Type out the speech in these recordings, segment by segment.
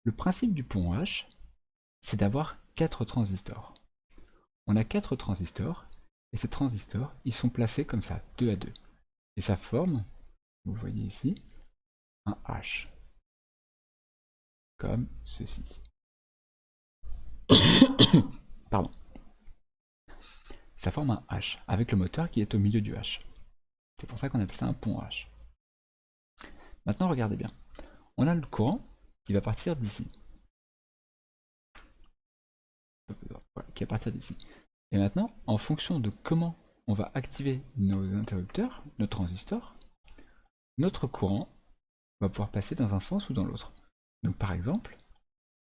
Le principe du pont H, c'est d'avoir 4 transistors. On a 4 transistors, et ces transistors, ils sont placés comme ça, 2 à 2. Et ça forme, vous le voyez ici, un H. Comme ceci. Pardon. Ça forme un H, avec le moteur qui est au milieu du H. C'est pour ça qu'on appelle ça un pont H. Maintenant, regardez bien. On a le courant qui va partir d'ici. Voilà, qui va partir d'ici. Et maintenant, en fonction de comment on va activer nos interrupteurs, nos transistors, notre courant va pouvoir passer dans un sens ou dans l'autre. Donc par exemple,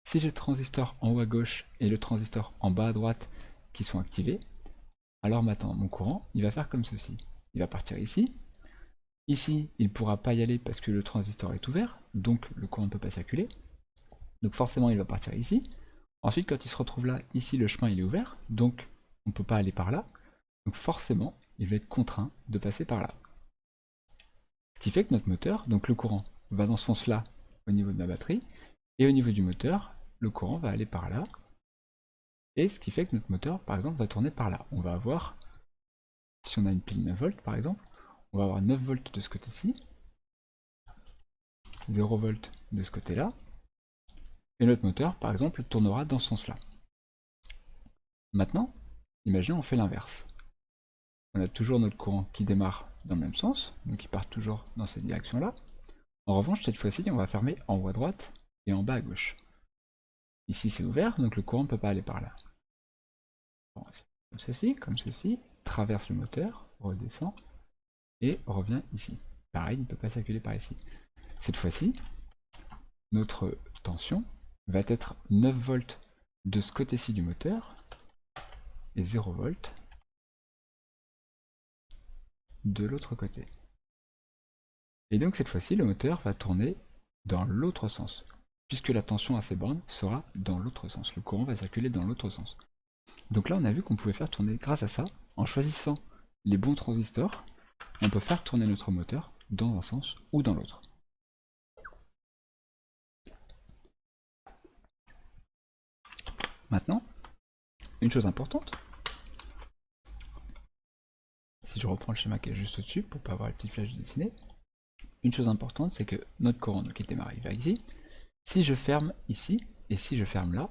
si j'ai le transistor en haut à gauche et le transistor en bas à droite qui sont activés, alors maintenant mon courant, il va faire comme ceci. Il va partir ici. Ici, il ne pourra pas y aller parce que le transistor est ouvert, donc le courant ne peut pas circuler. Donc forcément, il va partir ici. Ensuite, quand il se retrouve là, ici, le chemin il est ouvert, donc on ne peut pas aller par là. Donc forcément, il va être contraint de passer par là. Ce qui fait que notre moteur, donc le courant, va dans ce sens-là au niveau de ma batterie, et au niveau du moteur, le courant va aller par là. Et ce qui fait que notre moteur, par exemple, va tourner par là. On va avoir, si on a une pile 9 volts par exemple, on va avoir 9 volts de ce côté-ci, 0 volts de ce côté-là, et notre moteur, par exemple, tournera dans ce sens-là. Maintenant, imaginez on fait l'inverse. On a toujours notre courant qui démarre dans le même sens, donc il part toujours dans cette direction-là. En revanche, cette fois-ci, on va fermer en haut à droite et en bas à gauche. Ici, c'est ouvert, donc le courant ne peut pas aller par là. Comme ceci, traverse le moteur, redescend, et revient ici. Pareil, il ne peut pas circuler par ici. Cette fois-ci, notre tension va être 9 volts de ce côté-ci du moteur, et 0 volts de l'autre côté. Et donc cette fois-ci, le moteur va tourner dans l'autre sens, puisque la tension à ces bornes sera dans l'autre sens. Le courant va circuler dans l'autre sens. Donc là, on a vu qu'on pouvait faire tourner, grâce à ça, en choisissant les bons transistors, on peut faire tourner notre moteur dans un sens ou dans l'autre. Maintenant, une chose importante, si je reprends le schéma qui est juste au-dessus, pour ne pas avoir les petites flèches dessinées, une chose importante, c'est que notre courant, donc il démarre, il va ici. Si je ferme ici, et si je ferme là,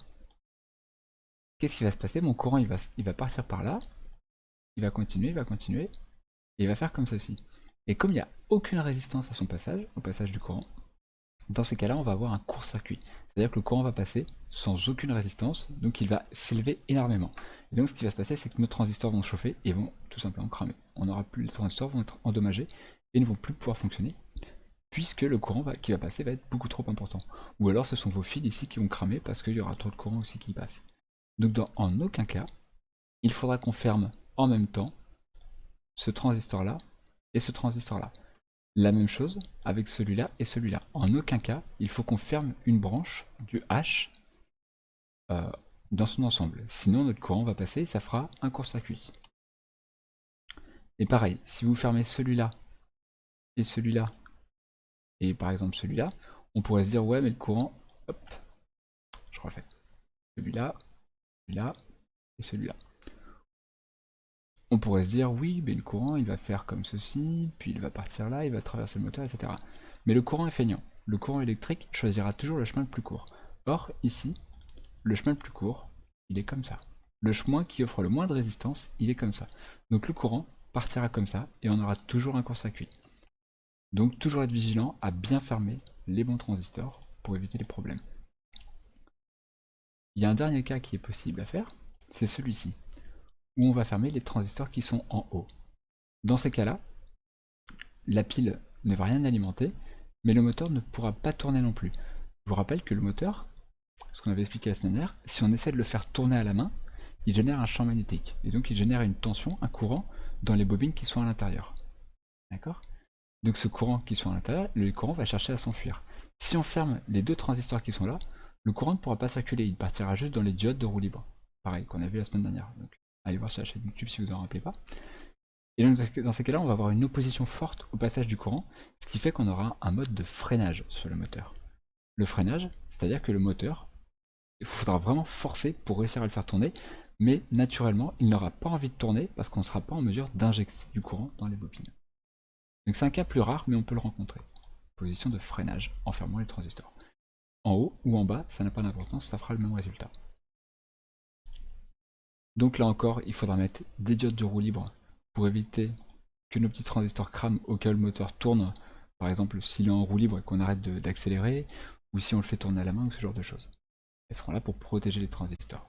qu'est-ce qui va se passer? Mon courant, il va partir par là, il va continuer, et il va faire comme ceci. Et comme il n'y a aucune résistance à son passage, au passage du courant, dans ces cas-là, on va avoir un court-circuit. C'est-à-dire que le courant va passer sans aucune résistance, donc il va s'élever énormément. Et donc ce qui va se passer, c'est que nos transistors vont chauffer et vont tout simplement cramer. On aura plus, les transistors vont être endommagés et ne vont plus pouvoir fonctionner, puisque le courant qui va passer va être beaucoup trop important. Ou alors ce sont vos fils ici qui vont cramer parce qu'il y aura trop de courant aussi qui passe. Donc en aucun cas, il faudra qu'on ferme en même temps ce transistor-là et ce transistor-là. La même chose avec celui-là et celui-là. En aucun cas, il faut qu'on ferme une branche du H dans son ensemble. Sinon, notre courant va passer et ça fera un court-circuit. Et pareil, si vous fermez celui-là, et par exemple celui-là, on pourrait se dire, ouais, mais le courant, hop, je refais. Celui-là, celui-là, et celui-là. On pourrait se dire, oui, mais le courant, il va faire comme ceci, puis il va partir là, il va traverser le moteur, etc. Mais le courant est feignant. Le courant électrique choisira toujours le chemin le plus court. Or, ici, le chemin le plus court, il est comme ça. Le chemin qui offre le moins de résistance, il est comme ça. Donc le courant partira comme ça, et on aura toujours un court-circuit. Donc toujours être vigilant à bien fermer les bons transistors pour éviter les problèmes. Il y a un dernier cas qui est possible à faire, c'est celui-ci, où on va fermer les transistors qui sont en haut. Dans ces cas-là, la pile ne va rien alimenter, mais le moteur ne pourra pas tourner non plus. Je vous rappelle que le moteur, ce qu'on avait expliqué la semaine dernière, si on essaie de le faire tourner à la main, il génère un champ magnétique, et donc il génère une tension, un courant, dans les bobines qui sont à l'intérieur. D'accord? Donc ce courant qui sont à l'intérieur, le courant va chercher à s'enfuir. Si on ferme les deux transistors qui sont là, le courant ne pourra pas circuler, il partira juste dans les diodes de roue libre. Pareil, qu'on a vu la semaine dernière. Donc, allez voir sur la chaîne YouTube si vous en rappelez pas. Et donc dans ces cas-là, on va avoir une opposition forte au passage du courant, ce qui fait qu'on aura un mode de freinage sur le moteur. le freinage, c'est-à-dire que le moteur, il faudra vraiment forcer pour réussir à le faire tourner, mais naturellement, il n'aura pas envie de tourner parce qu'on ne sera pas en mesure d'injecter du courant dans les bobines. Donc c'est un cas plus rare, mais on peut le rencontrer. Position de freinage en fermant les transistors. En haut ou en bas, ça n'a pas d'importance, ça fera le même résultat. Donc là encore, il faudra mettre des diodes de roue libre pour éviter que nos petits transistors crament au cas où le moteur tourne, par exemple s'il est en roue libre et qu'on arrête d'accélérer, ou si on le fait tourner à la main ou ce genre de choses. Elles seront là pour protéger les transistors.